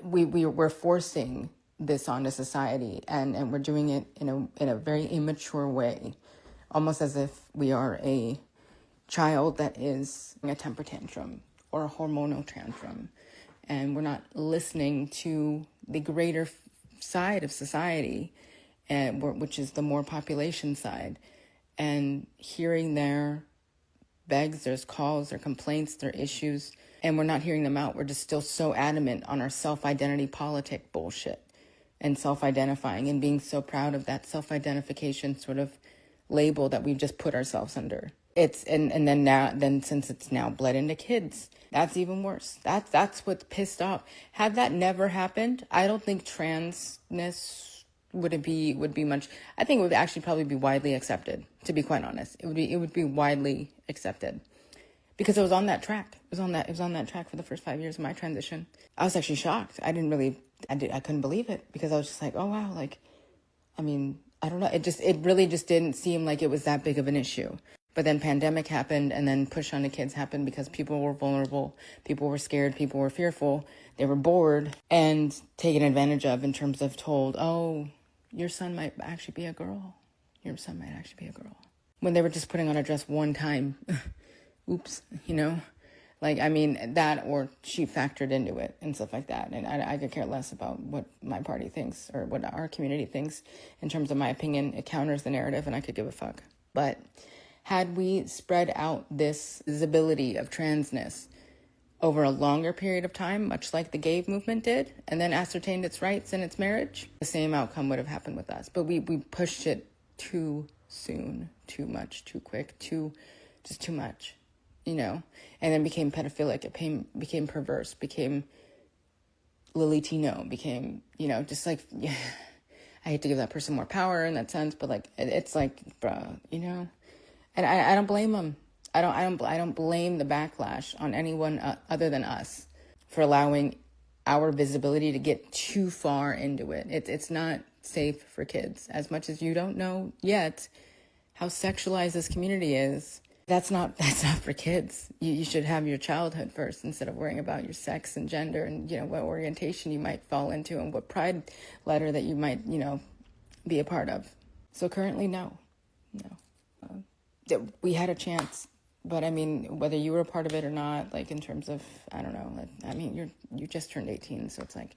we're forcing this onto society, and we're doing it in a very immature way, almost as if we are a child that is a temper tantrum or a hormonal tantrum, and we're not listening to the greater side of society, which is the more population side, and hearing their begs, their calls, their complaints, their issues, and we're not hearing them out. We're just still so adamant on our self-identity politic bullshit and self-identifying and being so proud of that self-identification sort of label that we've just put ourselves under. It's and then since it's now bled into kids, that's even worse. That's what's pissed off. Had that never happened, I don't think transness would be much. I think it would actually probably be widely accepted, to be quite honest. It would be widely accepted because it was on that track. It was on that track for the first 5 years of my transition. I was actually shocked. I couldn't believe it because I was just like, oh wow, like, I mean, I don't know. It really just didn't seem like it was that big of an issue. But then pandemic happened, and then push on the kids happened because people were vulnerable, people were scared, people were fearful, they were bored and taken advantage of in terms of told, oh, your son might actually be a girl. Your son might actually be a girl. When they were just putting on a dress one time, oops, like, I mean, that or she factored into it and stuff like that. And I could care less about what my party thinks or what our community thinks in terms of my opinion. It counters the narrative and I could give a fuck. But had we spread out this visibility of transness over a longer period of time, much like the gay movement did, and then ascertained its rights in its marriage, the same outcome would have happened with us. But we pushed it too soon, too much, too quick, too much, and then became pedophilic, it became perverse, became Lilitino, became, just like, yeah, I hate to give that person more power in that sense, but like, it's like, bruh, and I don't blame them. I don't blame the backlash on anyone other than us for allowing our visibility to get too far into it. It's not safe for kids. As much as you don't know yet how sexualized this community is, that's not for kids. You should have your childhood first instead of worrying about your sex and gender and what orientation you might fall into and what pride letter that you might be a part of. So currently, no. We had a chance, but I mean, whether you were a part of it or not, like in terms of, I don't know, I mean, you just turned 18, so it's like,